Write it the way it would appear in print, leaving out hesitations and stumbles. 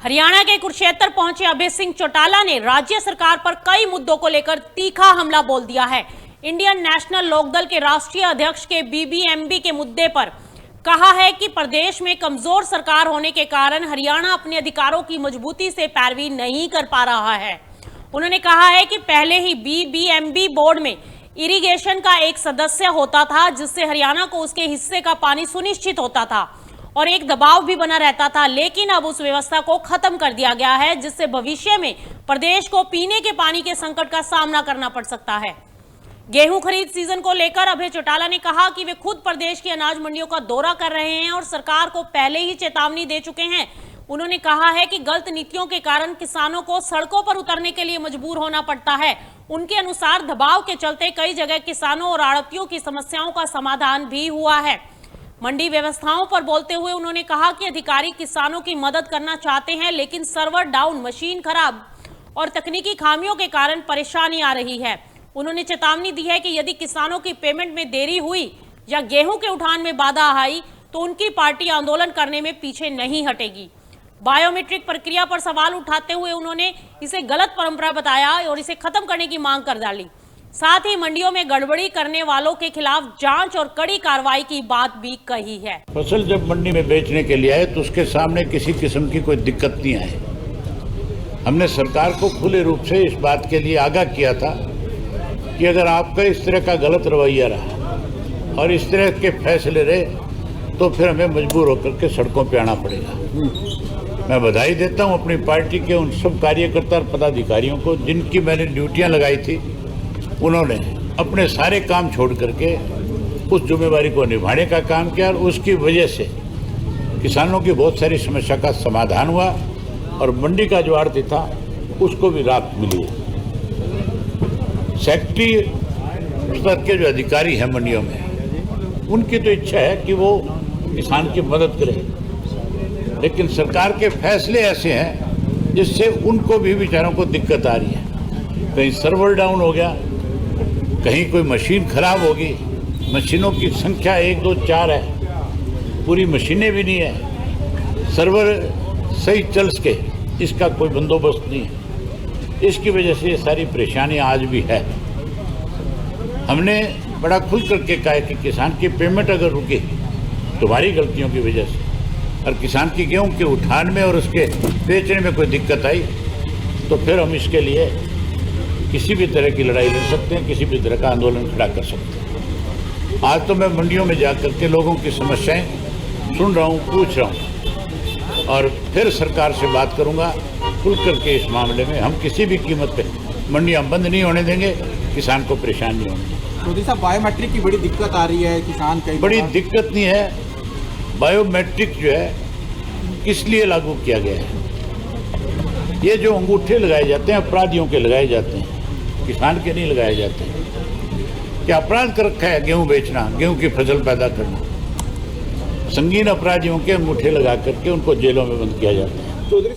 हरियाणा के कुरुक्षेत्र पहुंचे अभय सिंह चौटाला ने राज्य सरकार पर कई मुद्दों को लेकर तीखा हमला बोल दिया है। इंडियन नेशनल लोकदल के राष्ट्रीय अध्यक्ष के बीबीएमबी के मुद्दे पर कहा है कि प्रदेश में कमजोर सरकार होने के कारण हरियाणा अपने अधिकारों की मजबूती से पैरवी नहीं कर पा रहा है। उन्होंने कहा है कि पहले ही बीबीएमबी बोर्ड में इरिगेशन का एक सदस्य होता था, जिससे हरियाणा को उसके हिस्से का पानी सुनिश्चित होता था और एक दबाव भी बना रहता था, लेकिन अब उस व्यवस्था को खत्म कर दिया गया है, जिससे भविष्य में प्रदेश को पीने के पानी के संकट का सामना करना पड़ सकता है। गेहूं खरीद सीजन को लेकर अभय चौटाला ने कहा कि वे खुद प्रदेश की अनाज मंडियों का दौरा कर रहे हैं और सरकार को पहले ही चेतावनी दे चुके हैं। उन्होंने कहा है कि गलत नीतियों के कारण किसानों को सड़कों पर उतरने के लिए मजबूर होना पड़ता है। उनके अनुसार दबाव के चलते कई जगह किसानों और आड़तियों की समस्याओं का समाधान भी हुआ है। मंडी व्यवस्थाओं पर बोलते हुए उन्होंने कहा कि अधिकारी किसानों की मदद करना चाहते हैं, लेकिन सर्वर डाउन, मशीन खराब और तकनीकी खामियों के कारण परेशानी आ रही है। उन्होंने चेतावनी दी है कि यदि किसानों की पेमेंट में देरी हुई या गेहूं के उठान में बाधा आई तो उनकी पार्टी आंदोलन करने में पीछे नहीं हटेगी। बायोमेट्रिक प्रक्रिया पर सवाल उठाते हुए उन्होंने इसे गलत परंपरा बताया और इसे खत्म करने की मांग कर डाली। साथ ही मंडियों में गड़बड़ी करने वालों के खिलाफ जांच और कड़ी कार्रवाई की बात भी कही है। फसल जब मंडी में बेचने के लिए आए तो उसके सामने किसी किस्म की कोई दिक्कत नहीं आई। हमने सरकार को खुले रूप से इस बात के लिए आगाह किया था कि अगर आपका इस तरह का गलत रवैया रहा और इस तरह के फैसले रहे तो फिर हमें मजबूर होकर के सड़कों पे आना पड़ेगा। मैं बधाई देता हूं अपनी पार्टी के उन सब कार्यकर्ता और पदाधिकारियों को जिनकी मैंने ड्यूटियां लगाई थी। उन्होंने अपने सारे काम छोड़ करके उस जिम्मेवारी को निभाने का काम किया और उसकी वजह से किसानों की बहुत सारी समस्या का समाधान हुआ और मंडी का जो आड़ती था उसको भी राहत मिली है। सेक्रेटरी स्तर के जो अधिकारी हैं मंडियों में, उनकी तो इच्छा है कि वो किसान की मदद करें, लेकिन सरकार के फैसले ऐसे हैं जिससे उनको भी बेचारों को दिक्कत आ रही है। कहीं सर्वर डाउन हो गया, कहीं कोई मशीन खराब होगी। मशीनों की संख्या 1, 2, 4 है, पूरी मशीनें भी नहीं है। सर्वर सही चल सके इसका कोई बंदोबस्त नहीं है। इसकी वजह से ये सारी परेशानियां आज भी है। हमने बड़ा खुल करके कहा कि किसान की पेमेंट अगर रुके तुम्हारी गलतियों की वजह से, और किसान की गेहूं के उठान में और उसके बेचने में कोई दिक्कत आई तो फिर हम इसके लिए किसी भी तरह की लड़ाई लड़ सकते हैं, किसी भी तरह का आंदोलन खड़ा कर सकते हैं। आज तो मैं मंडियों में जाकर के लोगों की समस्याएं सुन रहा हूं, पूछ रहा हूं और फिर सरकार से बात करूंगा खुल करके इस मामले में। हम किसी भी कीमत पे मंडियां बंद नहीं होने देंगे, किसान को परेशान नहीं होने देंगे। मोदी साहब, बायोमेट्रिक की बड़ी दिक्कत आ रही है, किसान कई बड़ी दिक्कत नहीं है। बायोमेट्रिक जो है किस लिए लागू किया गया है? ये जो अंगूठे लगाए जाते हैं अपराधियों के लगाए जाते हैं, किसान के नहीं लगाए जाते हैं। क्या अपराध कर रखा है गेहूं बेचना, गेहूं की फसल पैदा करना? संगीन अपराधियों के अंगूठे लगा करके उनको जेलों में बंद किया जाता है।